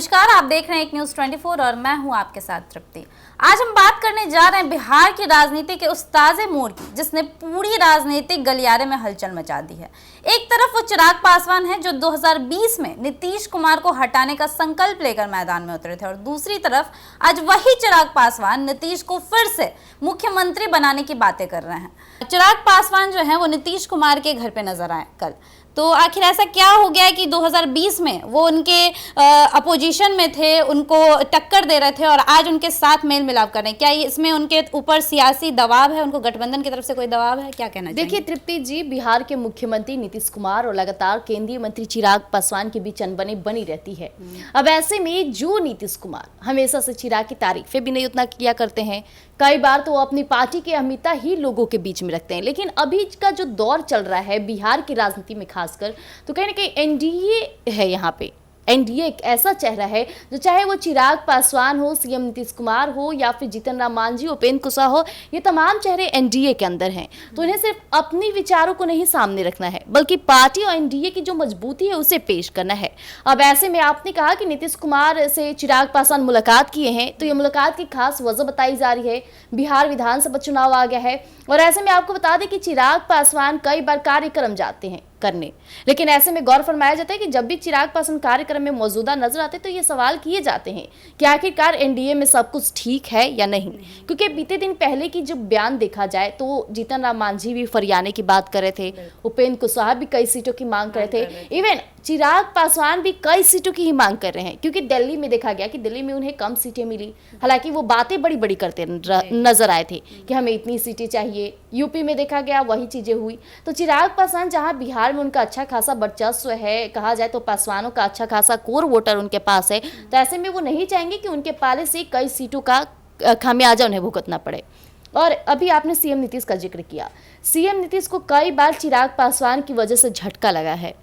नमस्कार, आप देख रहे हैं एक न्यूज़ 24 और मैं हूं आपके साथ तृप्ति। आज हम बात करने जा रहे हैं बिहार की राजनीति के उस ताजे मोड़ की जिसने पूरी राजनीतिक गलियारे में हलचल मचा दी है। एक तरफ वो चिराग पासवान है जो 2020 में नीतीश कुमार को हटाने का संकल्प लेकर मैदान में उतरे थे, और दूसरी तरफ आज वही चिराग पासवान नीतीश को फिर से मुख्यमंत्री बनाने की बातें कर रहे हैं। चिराग पासवान जो है वो नीतीश कुमार के घर पे नजर आए कल। तो आखिर ऐसा क्या हो गया है कि 2020 में वो उनके अपोजिशन में थे, उनको टक्कर दे रहे थे, और आज उनके साथ मेल मिलाप कर रहे हैं? क्या इसमें उनके ऊपर सियासी दबाव है, उनको गठबंधन की तरफ से कोई दबाव है? क्या कहना चाहिए? देखिए तृप्ति जी, बिहार के मुख्यमंत्री नीतीश कुमार और लगातार केंद्रीय मंत्री चिराग पासवान के बीच अनबनी बनी रहती है। अब ऐसे में जो नीतीश कुमार हमेशा से चिराग की तारीफें भी नहीं उतना किया करते हैं, कई बार तो वो अपनी पार्टी की अहमियता ही लोगों के बीच में रखते हैं, लेकिन अभी का जो दौर चल रहा है बिहार की राजनीति में खासकर, तो कहीं ना कहीं एनडीए है। यहाँ पे एनडीए एक ऐसा चेहरा है जो चाहे वो चिराग पासवान हो, सीएम नीतीश कुमार हो, या फिर जीतन राम मांझी, उपेंद्र कुशवाहा हो, ये तमाम चेहरे एनडीए के अंदर हैं। तो इन्हें सिर्फ अपनी विचारों को नहीं सामने रखना है, बल्कि पार्टी और एनडीए की जो मजबूती है उसे पेश करना है। अब ऐसे में आपने कहा कि नीतीश कुमार से चिराग पासवान मुलाकात किए हैं, तो ये मुलाकात की खास वजह बताई जा रही है। बिहार विधानसभा चुनाव आ गया है, और ऐसे में आपको बता दें कि चिराग पासवान कई बार कार्यक्रम जाते हैं करने, लेकिन ऐसे में गौर फरमाया जाता है कि जब भी चिराग पासवान कार्यक्रम में मौजूदा नजर आते तो ये सवाल किए जाते हैं कि आखिरकार एनडीए में सब कुछ ठीक है या नहीं। क्योंकि बीते दिन पहले की जो बयान देखा जाए तो जीतन राम मांझी भी फरियाने की बात कर रहे थे, उपेंद्र कुशवाहा भी कई सीटों की मांग कर रहे थे, इवन चिराग पासवान भी कई सीटों की ही मांग कर रहे हैं। क्योंकि दिल्ली में देखा गया कि दिल्ली में उन्हें कम सीटें मिली, हालांकि वो बातें बड़ी बड़ी करते नजर आए थे कि हमें इतनी सीटें चाहिए। यूपी में देखा गया वही चीजें हुई। तो चिराग पासवान जहां बिहार में उनका अच्छा खासा वर्चस्व है, कहा जाए तो पासवानों का अच्छा खासा कोर वोटर उनके पास है, तो ऐसे में वो नहीं चाहेंगे कि उनके पाले से कई सीटों का खामियाजा उन्हें भुगतना पड़े। और अभी आपने सीएम नीतीश का जिक्र किया। सीएम नीतीश को कई बार चिराग पासवान की वजह से झटका लगा है,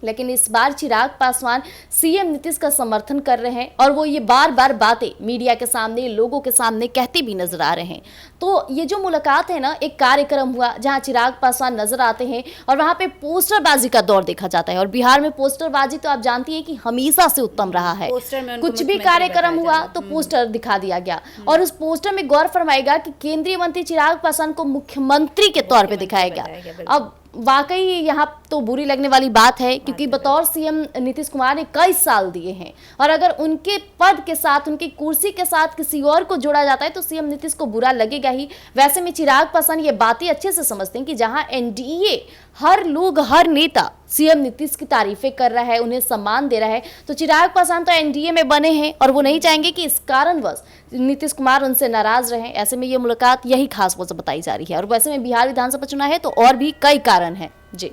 लेकिन इस बार चिराग पासवान सीएम नीतीश का समर्थन कर रहे हैं, और वो ये बार बार बातें मीडिया के सामने, लोगों के सामने कहते भी नजर आ रहे हैं। तो ये जो मुलाकात है ना, एक कार्यक्रम हुआ जहां चिराग पासवान नजर आते हैं और वहां पे पोस्टरबाजी का दौर देखा जाता है। और बिहार में पोस्टरबाजी तो आप जानती हैं कि हमेशा से उत्तम रहा है। कुछ भी कार्यक्रम हुआ तो पोस्टर दिखा दिया गया, और उस पोस्टर में गौर फरमाएगा कि केंद्रीय मंत्री चिराग पासवान को मुख्यमंत्री के तौर पर दिखाया गया। अब वाकई यहाँ तो बुरी लगने वाली बात है, क्योंकि बतौर सीएम नीतीश कुमार ने कई साल दिए हैं, और अगर उनके पद के साथ, उनकी कुर्सी के साथ किसी और को जोड़ा जाता है तो सीएम नीतीश को बुरा लगेगा ही। वैसे में चिराग पासवान ये बातें अच्छे से समझते हैं कि जहां एनडीए हर लोग, हर नेता सीएम नीतीश की तारीफें कर रहा है, उन्हें सम्मान दे रहा है, तो चिराग पासवान तो एनडीए में बने हैं और वो नहीं चाहेंगे कि इस कारणवश नीतीश कुमार उनसे नाराज रहे। ऐसे में ये मुलाकात यही खास वजह बताई जा रही है। और वैसे में बिहार विधानसभा चुनाव है तो और भी कई कारण हैं। जी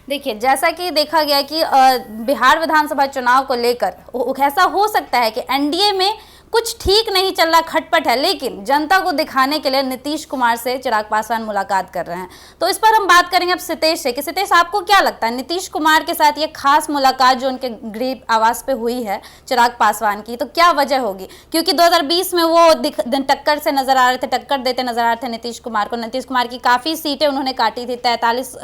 देखिए, जैसा कि देखा गया कि बिहार विधानसभा चुनाव को लेकर ऐसा हो सकता है कि एनडीए में कुछ ठीक नहीं चल रहा, खटपट है, लेकिन जनता को दिखाने के लिए नीतीश कुमार से चिराग पासवान मुलाकात कर रहे हैं। तो इस पर हम बात करेंगे अब सितेश से कि सितेश, आपको क्या लगता है नीतीश कुमार के साथ ये खास मुलाकात जो उनके गृह आवास पे हुई है चिराग पासवान की, तो क्या वजह होगी? क्योंकि 2020 में वो टक्कर से नजर आ रहे थे, टक्कर देते नजर आ रहे थे नीतीश कुमार को। नीतीश कुमार की काफ़ी सीटें उन्होंने काटी थी, 43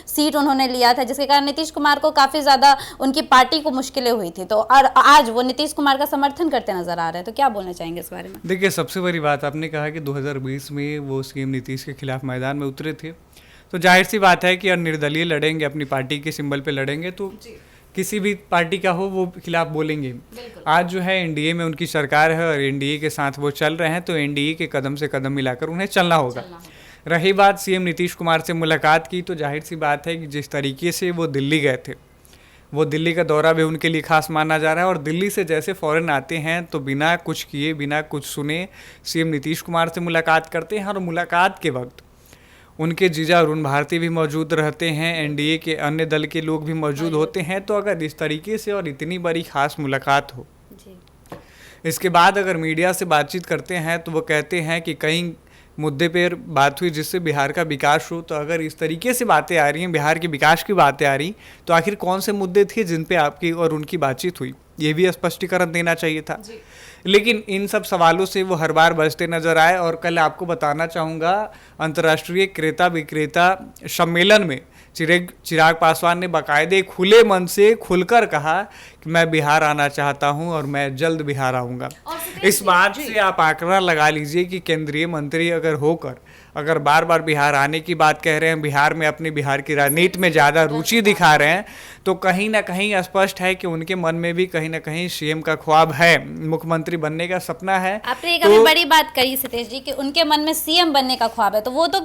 सीट उन्होंने लिया था, जिसके कारण नीतीश कुमार को काफ़ी ज़्यादा उनकी पार्टी को मुश्किलें हुई थी। तो और आज वो नीतीश कुमार का समर्थन करते नजर आ रहे हैं, तो क्या बोलना चाहेंगे इस बारे में? देखिए, सबसे बड़ी बात आपने कहा कि 2020 में वो सीएम नीतीश के खिलाफ मैदान में उतरे थे, तो जाहिर सी बात है कि निर्दलीय लड़ेंगे, अपनी पार्टी के सिंबल पे लड़ेंगे, तो किसी भी पार्टी का हो वो खिलाफ बोलेंगे। आज जो है एनडीए में उनकी सरकार है और एनडीए के साथ वो चल रहे हैं, तो एनडीए के कदम से कदम मिलाकर उन्हें चलना होगा। रही बात सीएम नीतीश कुमार से मुलाकात की, तो जाहिर सी बात है कि जिस तरीके से वो दिल्ली गए थे, वो दिल्ली का दौरा भी उनके लिए खास माना जा रहा है। और दिल्ली से जैसे फ़ौरन आते हैं तो बिना कुछ किए, बिना कुछ सुने सीएम नीतीश कुमार से मुलाकात करते हैं, और मुलाकात के वक्त उनके जीजा अरुण भारती भी मौजूद रहते हैं, एनडीए के अन्य दल के लोग भी मौजूद होते हैं। तो अगर इस तरीके से और इतनी बड़ी खास मुलाकात हो, इसके बाद अगर मीडिया से बातचीत करते हैं तो वो कहते हैं कि कई मुद्दे पर बात हुई जिससे बिहार का विकास हो। तो अगर इस तरीके से बातें आ रही हैं, बिहार के विकास की बातें आ रही, तो आखिर कौन से मुद्दे थे जिन पे आपकी और उनकी बातचीत हुई? ये भी स्पष्टीकरण देना चाहिए था। लेकिन इन सब सवालों से वो हर बार बचते नजर आए। और कल आपको बताना चाहूँगा, अंतर्राष्ट्रीय क्रेता विक्रेता सम्मेलन में चिराग पासवान ने बाकायदे खुले मन से खुलकर कहा कि मैं बिहार आना चाहता हूं और मैं जल्द बिहार आऊंगा। इस बात से आप आंकड़ा लगा लीजिए कि केंद्रीय मंत्री अगर बार बार बिहार आने की बात कह रहे हैं, बिहार में अपनी बिहार की राजनीति में ज़्यादा रुचि दिखा रहे हैं, तो कहीं ना कहीं स्पष्ट है कि उनके मन में भी कहीं ना कहीं सीएम का ख्वाब है, मुख्यमंत्री बनने का सपना है। आपने एक अभी बड़ी बात कही सतीश जी कि उनके मन में सीएम बनने का ख्वाब है, तो वो तो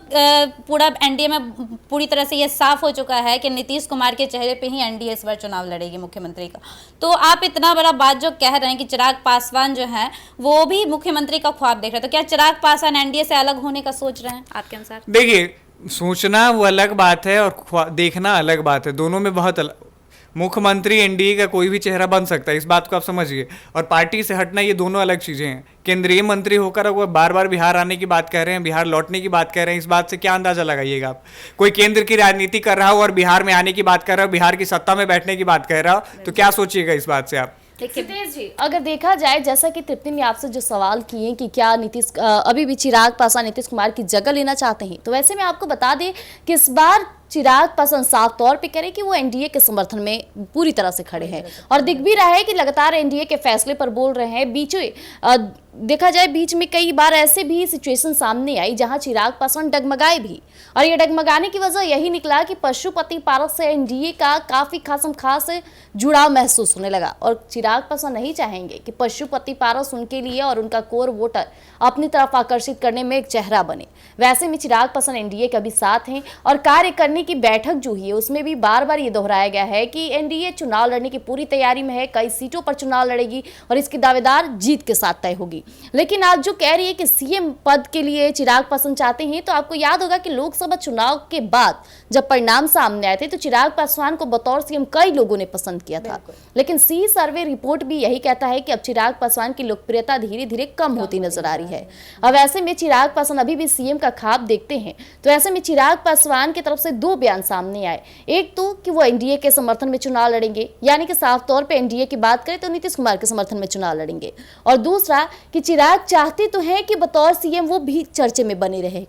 पूरा एनडीए में पूरी तरह से ये साफ हो चुका है कि नीतीश कुमार के चेहरे पे ही एनडीए इस बार चुनाव लड़ेगी मुख्यमंत्री का। तो आप इतना बड़ा बात जो कह रहे हैं कि चिराग पासवान जो है वो भी मुख्यमंत्री का ख्वाब देख रहे हैं, तो क्या चिराग पासवान एनडीए से अलग होने का सोच रहे हैं आपके अनुसार? देखिए, सोचना वो अलग बात है और देखना अलग बात है, दोनों में बहुत अलग। मुख्यमंत्री एनडीए का कोई भी चेहरा बन सकता है, इस बात को आप समझिए, और पार्टी से हटना ये दोनों अलग चीज़ें हैं। केंद्रीय मंत्री होकर वो बार बार बिहार आने की बात कह रहे हैं, बिहार लौटने की बात कह रहे हैं, इस बात से क्या अंदाजा लगाइएगा आप? कोई केंद्र की राजनीति कर रहा हो और बिहार में आने की बात कर रहा हो, बिहार की सत्ता में बैठने की बात कह रहा हो, तो क्या सोचिएगा इस बात से आप? सितेश जी, अगर देखा जाए जैसा कि तृप्ति ने आपसे जो सवाल किए कि क्या अभी भी चिराग पासवान नीतीश कुमार की जगह लेना चाहते हैं, तो वैसे मैं आपको बता दें कि इस बार चिराग पासवान साफ तौर पे करें कि वो एनडीए के समर्थन में पूरी तरह से खड़े हैं और दिख भी रहा है कि लगातार एनडीए के फैसले पर बोल रहे हैं। देखा जाए बीच में कई बार ऐसे भी सिचुएशन सामने आई जहां चिराग पासवान डगमगाए भी, और ये डगमगाने की वजह यही निकला कि पशुपति पारस से एनडीए का काफी खास जुड़ाव महसूस होने लगा और चिराग पासवान नहीं चाहेंगे कि पशुपति पारस उनके लिए और उनका कोर वोटर अपनी तरफ आकर्षित करने में एक चेहरा बने। वैसे में चिराग पासवान एनडीए का भी साथ हैं और कार्य करने की बैठक जो हुई है उसमें भी बार बार ये दोहराया गया है कि एनडीए चुनाव लड़ने की पूरी तैयारी में है, कई सीटों पर चुनाव लड़ेगी और इसकी दावेदार जीत के साथ तय होगी। लेकिन आप जो कह रही है कि सीएम पद के लिए चिराग पासवान चाहते हैं, तो आपको याद होगा कि लोकसभा चुनाव के बाद जब परिणाम सामने आए थे तो चिराग पासवान को बतौर सीएम कई लोगों ने पसंद किया था, लेकिन सी सर्वे रिपोर्ट भी यही कहता है कि अब चिराग पासवान की लोकप्रियता धीरे धीरे कम होती नजर आ रही है। अब ऐसे में चिराग पासवान अभी भी सीएम का ख्वाब देखते हैं, तो ऐसे में चिराग पासवान की तरफ से दो बयान सामने आए। एक तो कि वो एनडीए के समर्थन में चुनाव लड़ेंगे, यानी कि साफ तौर पे एनडीए की बात करें तो नीतीश कुमार के समर्थन में चुनाव लड़ेंगे, और दूसरा कि चिराग चाहते तो हैं कि बतौर सीएम वो भी चर्चे में बने रहे।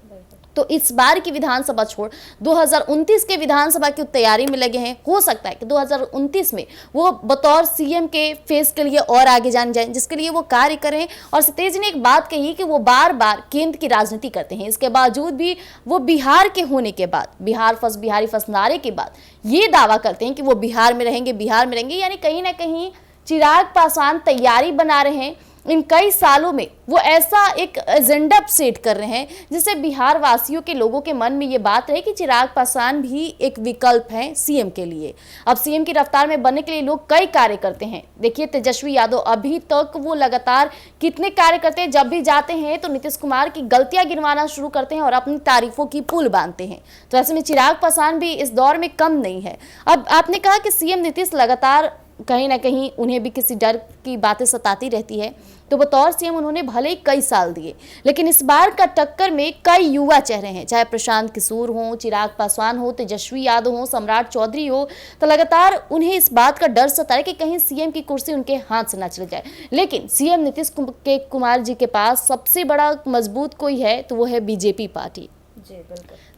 तो इस बार की विधानसभा छोड़ 2029 के विधानसभा की तैयारी में लगे हैं। हो सकता है कि 2029 में वो बतौर सीएम के फेस के लिए और आगे जान जाएं, जिसके लिए वो कार्य करें। और सतेज ने एक बात कही कि वो बार बार केंद्र की राजनीति करते हैं, इसके बावजूद भी वो बिहार के होने के बाद, बिहार फर्स्ट बिहारी फर्स्ट नारे के बाद ये दावा करते हैं कि वो बिहार में रहेंगे, यानी कहीं ना कहीं चिराग पासवान तैयारी बना रहे हैं। इन कई सालों में वो ऐसा एक एजेंडा सेट कर रहे हैं जिससे बिहार वासियों के लोगों के मन में ये बात रहे कि चिराग पासवान भी एक विकल्प है सीएम के लिए। अब सीएम की रफ्तार में बनने के लिए लोग कई कार्य करते हैं। देखिए तेजस्वी यादव अभी तक वो लगातार कितने कार्य करते हैं, जब भी जाते हैं तो नीतीश कुमार की गलतियां गिनवाना शुरू करते हैं और अपनी तारीफों की पुल बांधते हैं। तो ऐसे में चिराग पासवान भी इस दौर में कम नहीं है। अब आपने कहा कि सीएम नीतीश लगातार कहीं ना कहीं उन्हें भी किसी डर की बातें सताती रहती है, तो बतौर सीएम उन्होंने भले ही कई साल दिए, लेकिन इस बार का टक्कर में कई युवा चेहरे हैं, चाहे प्रशांत किशोर हो, चिराग पासवान हो, तेजस्वी यादव हो, सम्राट चौधरी हो, तो लगातार उन्हें इस बात का डर सता है कि कहीं सीएम की कुर्सी उनके हाथ से ना चले जाए। लेकिन सीएम नीतीश कुमार जी के पास सबसे बड़ा मजबूत कोई है तो वो है बीजेपी पार्टी।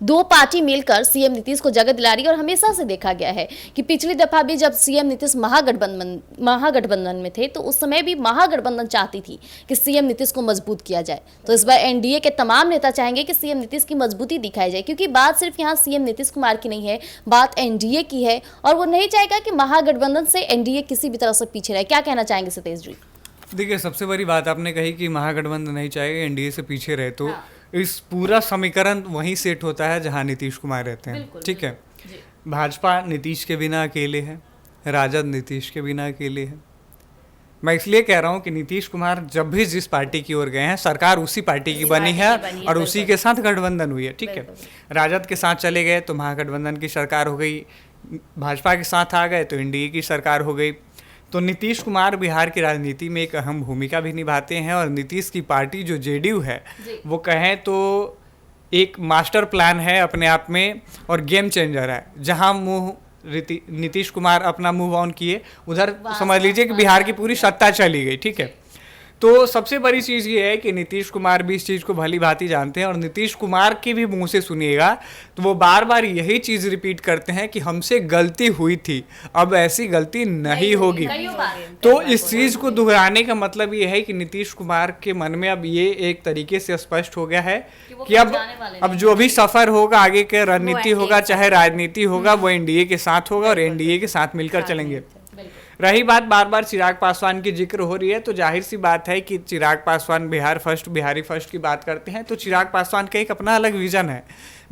दो पार्टी मिलकर सीएम नीतीश को जगह दिला रही है और हमेशा से देखा गया है कि पिछली दफा भी जब सीएम नीतीश महागठबंधन में थे तो उस समय भी महागठबंधन चाहती थी कि सीएम नीतीश को मजबूत किया जाए। तो इस बार एनडीए के तमाम नेता चाहेंगे कि सीएम नीतीश की मजबूती दिखाई जाए, क्योंकि बात सिर्फ यहाँ सीएम नीतीश कुमार की नहीं है, बात एनडीए की है और वो नहीं चाहेगा कि महागठबंधन से एनडीए किसी भी तरह से पीछे रहे। क्या कहना चाहेंगे सतेज जी? देखिए, सबसे बड़ी बात आपने कही कि महागठबंधन नहीं चाहेगा एनडीए से पीछे रहे, तो इस पूरा समीकरण वहीं सेट होता है जहां नीतीश कुमार रहते हैं। ठीक है, भाजपा नीतीश के बिना अकेले है, राजद नीतीश के बिना अकेले है। मैं इसलिए कह रहा हूं कि नीतीश कुमार जब भी जिस पार्टी की ओर गए हैं, सरकार उसी पार्टी की बनी है और उसी के साथ गठबंधन हुई है। ठीक है, राजद के साथ चले गए तो महागठबंधन की सरकार हो गई, भाजपा के साथ आ गए तो एनडीए की सरकार हो गई। तो नीतीश कुमार बिहार की राजनीति में एक अहम भूमिका भी निभाते हैं और नीतीश की पार्टी जो जेडीयू है वो कहें तो एक मास्टर प्लान है अपने आप में और गेम चेंजर है। जहां नीतीश कुमार अपना मूव ऑन किए, उधर समझ लीजिए कि बिहार की पूरी सत्ता चली गई। ठीक है, तो सबसे बड़ी चीज़ ये है कि नीतीश कुमार भी इस चीज़ को भली भांति जानते हैं, और नीतीश कुमार के भी मुंह से सुनिएगा तो वो बार बार यही चीज़ रिपीट करते हैं कि हमसे गलती हुई थी, अब ऐसी गलती नहीं होगी। तो इस चीज़ को दोहराने का मतलब ये है कि नीतीश कुमार के मन में अब ये एक तरीके से स्पष्ट हो गया है कि अब जो भी सफ़र होगा, आगे के रणनीति होगा, चाहे राजनीति होगा, वो एनडीए के साथ होगा और एनडीए के साथ मिलकर चलेंगे। रही बात बार बार चिराग पासवान की जिक्र हो रही है, तो जाहिर सी बात है कि चिराग पासवान बिहार फर्स्ट, बिहारी फर्स्ट की बात करते हैं, तो चिराग पासवान का एक अपना अलग विजन है।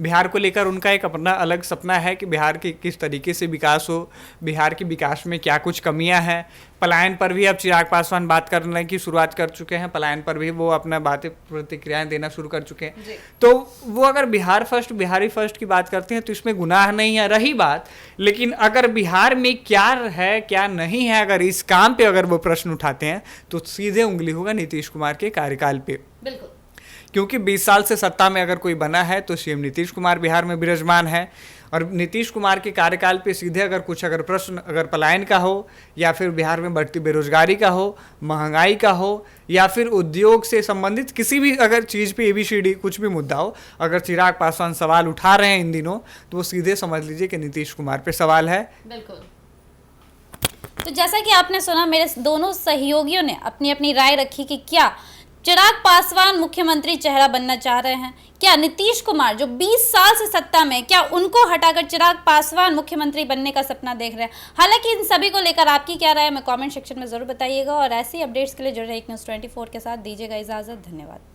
बिहार को लेकर उनका एक अपना अलग सपना है कि बिहार की किस तरीके से विकास हो, बिहार के विकास में क्या कुछ कमियां हैं। पलायन पर भी अब चिराग पासवान बात करने की शुरुआत कर चुके हैं, पलायन पर भी वो अपना बातें प्रतिक्रियाएं देना शुरू कर चुके हैं। तो वो अगर बिहार फर्स्ट, बिहारी फर्स्ट की बात करते हैं तो इसमें गुनाह नहीं है। रही बात, लेकिन अगर बिहार में क्या है क्या नहीं है, अगर इस काम पे अगर वो प्रश्न उठाते हैं तो सीधे उंगली होगा नीतीश कुमार के कार्यकाल पे। बिल्कुल, क्योंकि 20 साल से सत्ता में अगर कोई बना है तो सीएम नीतीश कुमार बिहार में विराजमान है, और नीतीश कुमार के कार्यकाल पे सीधे अगर प्रश्न अगर पलायन का हो, या फिर बिहार में बढ़ती बेरोजगारी का हो, महंगाई का हो, या फिर उद्योग से संबंधित किसी भी अगर चीज़ पे ABCD कुछ भी मुद्दा हो, अगर चिराग पासवान सवाल उठा रहे हैं इन दिनों, तो वो सीधे समझ लीजिए कि नीतीश कुमार पे सवाल है। बिल्कुल। तो जैसा कि आपने सुना, मेरे दोनों सहयोगियों ने अपनी अपनी राय रखी कि क्या चिराग पासवान मुख्यमंत्री चेहरा बनना चाह रहे हैं, क्या नीतीश कुमार जो 20 साल से सत्ता में, क्या उनको हटाकर चिराग पासवान मुख्यमंत्री बनने का सपना देख रहे हैं। हालांकि इन सभी को लेकर आपकी क्या राय है, मैं कमेंट सेक्शन में जरूर बताइएगा, और ऐसी अपडेट्स के लिए जुड़े रहिए न्यूज़ 24 के साथ। दीजिएगा इजाजत, धन्यवाद।